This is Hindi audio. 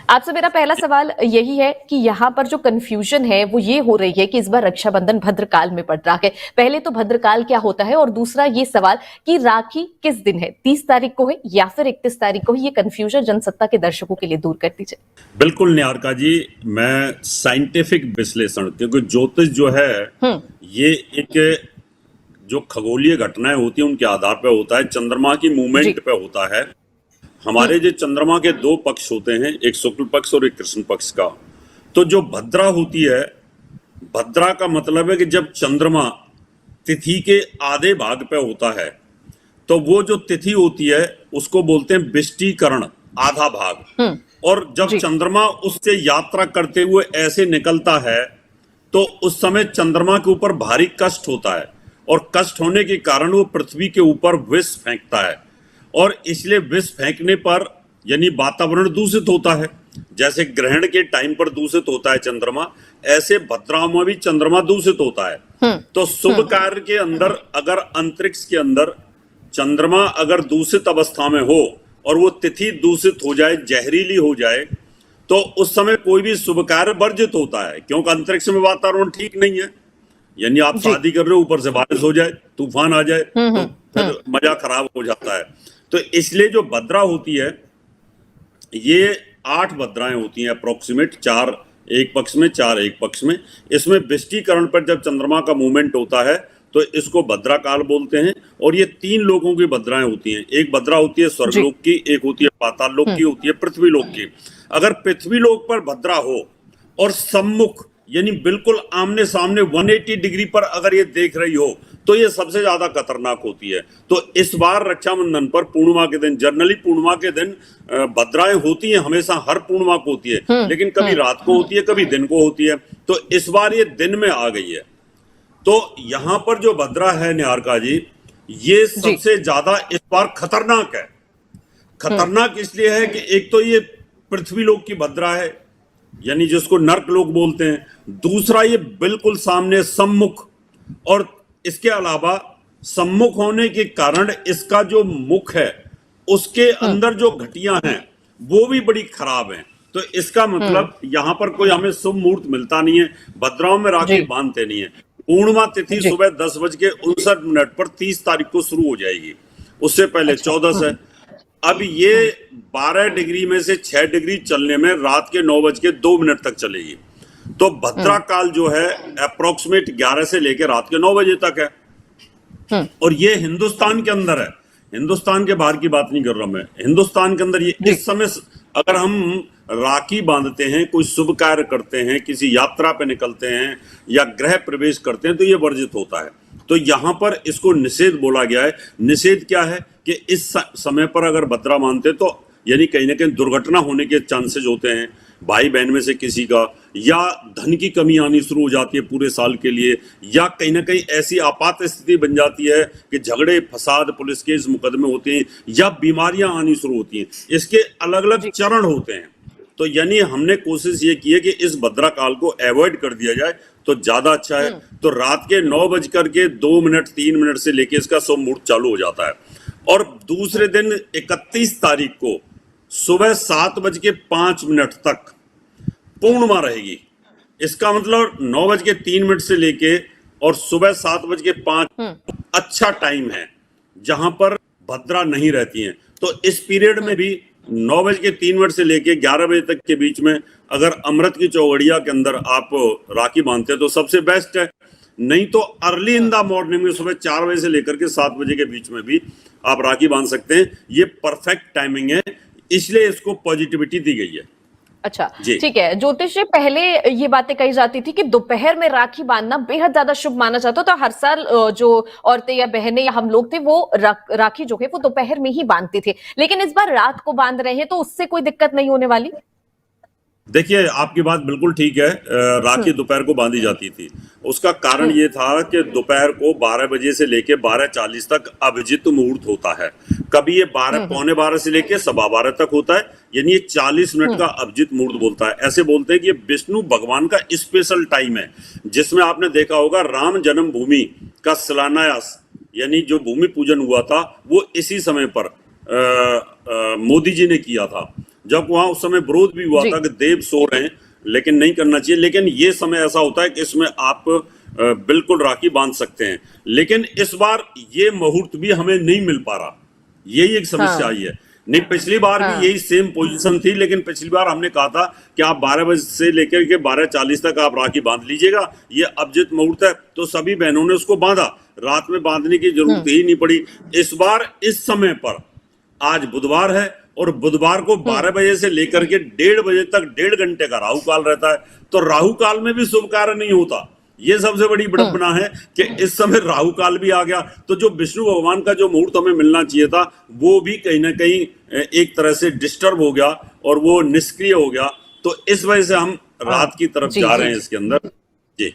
आपसे मेरा पहला सवाल यही है कि यहाँ पर जो कंफ्यूजन है वो ये हो रही है कि इस बार रक्षाबंधन भद्रकाल में पड़ रहा है। पहले तो भद्रकाल क्या होता है, और दूसरा ये सवाल कि राखी किस दिन है, 30 तारीख को है या फिर 31 तारीख को है। ये कंफ्यूजन जनसत्ता के दर्शकों के लिए दूर कर दीजिए। बिल्कुल निहारिका जी, मैं साइंटिफिक विश्लेषण, क्योंकि ज्योतिष जो है ये एक जो खगोलीय घटनाएं होती हैं उनके आधार पर होता है, चंद्रमा की मूवमेंट पे होता है। हमारे जो चंद्रमा के दो पक्ष होते हैं, एक शुक्ल पक्ष और एक कृष्ण पक्ष का। तो जो भद्रा होती है, भद्रा का मतलब है कि जब चंद्रमा तिथि के आधे भाग पे होता है तो वो जो तिथि होती है उसको बोलते हैं विष्टिकरण, आधा भाग। और जब चंद्रमा उससे यात्रा करते हुए ऐसे निकलता है तो उस समय चंद्रमा के ऊपर भारी कष्ट होता है, और कष्ट होने के कारण वो पृथ्वी के ऊपर विष फेंकता है, और इसलिए विष फेंकने पर यानी वातावरण दूषित होता है। जैसे ग्रहण के टाइम पर दूषित होता है चंद्रमा, ऐसे भद्रा में भी चंद्रमा दूषित होता है। तो शुभ कार्य के अंदर अगर अंतरिक्ष के अंदर चंद्रमा अगर दूषित अवस्था में हो और वो तिथि दूषित हो जाए, जहरीली हो जाए, तो उस समय कोई भी शुभ कार्य वर्जित होता है, क्योंकि अंतरिक्ष में वातावरण ठीक नहीं है। यानी आप शादी कर रहे हो, ऊपर से बारिश हो जाए, तूफान आ जाए, तो फिर मजा खराब हो जाता है। तो इसलिए जो भद्रा होती है, ये 8 भद्राएं होती हैं अप्रोक्सीमेट, 4 एक पक्ष में 4 एक पक्ष में। इसमें विष्टिकरण पर जब चंद्रमा का मूवमेंट होता है तो इसको भद्रा काल बोलते हैं। और ये 3 लोगों की भद्राएं होती हैं। एक भद्रा होती है स्वर्गलोक की, एक होती है पाताल लोक की, होती है पृथ्वी लोक की। अगर पृथ्वी लोक पर भद्रा हो और सम्मुख यानी बिल्कुल आमने सामने 180 डिग्री पर अगर ये देख रही हो तो ये सबसे ज्यादा खतरनाक होती है। तो इस बार रक्षाबंधन पर पूर्णिमा के दिन, जनरली पूर्णिमा के दिन भद्राएं होती हैं, हमेशा हर पूर्णिमा को होती है, लेकिन कभी रात को होती है, कभी दिन को होती है। तो इस बार ये दिन में आ गई है। तो यहाँ पर जो भद्रा है निहारिका जी, ये सबसे ज्यादा इस बार खतरनाक है। खतरनाक इसलिए है कि एक तो ये पृथ्वी लोक की भद्रा है, यानी जिसको नर्क लोक बोलते हैं। दूसरा, ये बिल्कुल सामने सम्मुख, और इसके अलावा सम्मुख होने के कारण इसका जो मुख है उसके अंदर जो घटियां हैं वो भी बड़ी खराब हैं। तो इसका मतलब यहाँ पर कोई हमें शुभ मुहूर्त मिलता नहीं है। भद्राओं में राखी बांधते नहीं है। पूर्णिमा तिथि सुबह 10:59 पर 30 तारीख को शुरू हो जाएगी, उससे पहले 14 है। अब ये 12 डिग्री में से 6 डिग्री चलने में रात के 9:02 तक चलेगी। तो भद्रा काल जो है अप्रोक्सीमेट 11 से लेकर रात के 9 बजे तक है। और ये हिंदुस्तान के अंदर है, हिंदुस्तान के बाहर की बात नहीं कर रहा मैं। हिंदुस्तान के अंदर ये इस समय अगर हम राखी बांधते हैं, कोई शुभ कार्य करते हैं, किसी यात्रा पे निकलते हैं या गृह प्रवेश करते हैं तो ये वर्जित होता है। तो यहाँ पर इसको निषेध बोला गया है। निषेध क्या है कि इस समय पर अगर भद्रा मानते तो यानी कहीं ना कहीं दुर्घटना होने के चांसेस होते हैं, भाई बहन में से किसी का, या धन की कमी आनी शुरू हो जाती है पूरे साल के लिए, या कहीं ना कहीं ऐसी आपात स्थिति बन जाती है कि झगड़े फसाद, पुलिस केस, मुकदमे होते हैं, या बीमारियां आनी शुरू होती हैं। इसके अलग अलग चरण होते हैं। तो यानी हमने कोशिश ये की है कि इस भद्रा काल को अवॉइड कर दिया जाए तो ज्यादा अच्छा है। तो रात के 9:02 3 मिनट से लेके इसका शुभ मुहूर्त चालू हो जाता है। और दूसरे दिन 31 तारीख को सुबह 7:05 तक पूर्णिमा रहेगी। इसका मतलब 9:03 से लेके और सुबह 7:05 अच्छा टाइम है जहां पर भद्रा नहीं रहती हैं। तो इस पीरियड में भी 9:03 से लेके 11 बजे तक के बीच में अगर अमृत की चौगड़िया के अंदर आप राखी बांधते हैं तो सबसे बेस्ट है। नहीं तो अर्ली इन द मॉर्निंग में सुबह 4 बजे से लेकर के 7 बजे के बीच में भी आप राखी बांध सकते हैं। ये परफेक्ट टाइमिंग है, इसलिए इसको पॉजिटिविटी दी गई है। अच्छा, ठीक है। ज्योतिष जी, पहले ये बातें कही जाती थी कि दोपहर में राखी बांधना बेहद ज्यादा शुभ माना जाता, तो हर साल जो औरतें या बहनें या हम लोग थे वो राखी जो है वो दोपहर में ही बांधते थे। लेकिन इस बार रात को बांध रहे हैं, तो उससे कोई दिक्कत नहीं होने वाली? देखिए, आपकी बात बिल्कुल ठीक है। राखी दोपहर को बांधी जाती थी। उसका कारण ये था कि दोपहर को 12 बजे से लेके 12:40 तक अभिजित मुहूर्त होता है। कभी ये 12 पौने 12 से लेके 12:15 तक होता है, यानी ये 40 मिनट का अभिजित मुहूर्त बोलता है। ऐसे बोलते हैं कि ये विष्णु भगवान का स्पेशल टाइम है, जिसमें आपने देखा होगा राम जन्मभूमि का शिलान्यास यानी जो भूमि पूजन हुआ था वो इसी समय पर मोदी जी ने किया था। जब वहां उस समय विरोध भी हुआ जी। था कि देव सो रहे हैं लेकिन नहीं करना चाहिए, लेकिन ये समय ऐसा होता है कि इसमें आप बिल्कुल राखी बांध सकते हैं। लेकिन इस बार ये मुहूर्त भी हमें नहीं मिल पा रहा, यही एक समस्या हाँ, आई है। नहीं, पिछली बार भी हाँ, यही सेम पोजीशन थी, लेकिन पिछली बार हमने कहा था कि आप 12 बजे से लेकर के 12:40 तक आप राखी बांध लीजिएगा, ये अभिजीत मुहूर्त है। तो सभी बहनों ने उसको बांधा, रात में बांधने की जरूरत ही नहीं पड़ी। इस बार इस समय पर आज बुधवार है और बुधवार को 12 बजे से लेकर के 1:30 बजे तक 1.5 घंटे का राहु काल रहता है। तो राहु काल में भी शुभ कार्य नहीं होता, ये सबसे बड़ी विडंबना है कि इस समय राहु काल भी आ गया। तो जो विष्णु भगवान का जो मुहूर्त हमें मिलना चाहिए था वो भी कहीं ना कहीं एक तरह से डिस्टर्ब हो गया और वो निष्क्रिय हो गया। तो इस वजह से हम रात की तरफ जी, जा जी, रहे हैं जी। इसके अंदर। जी।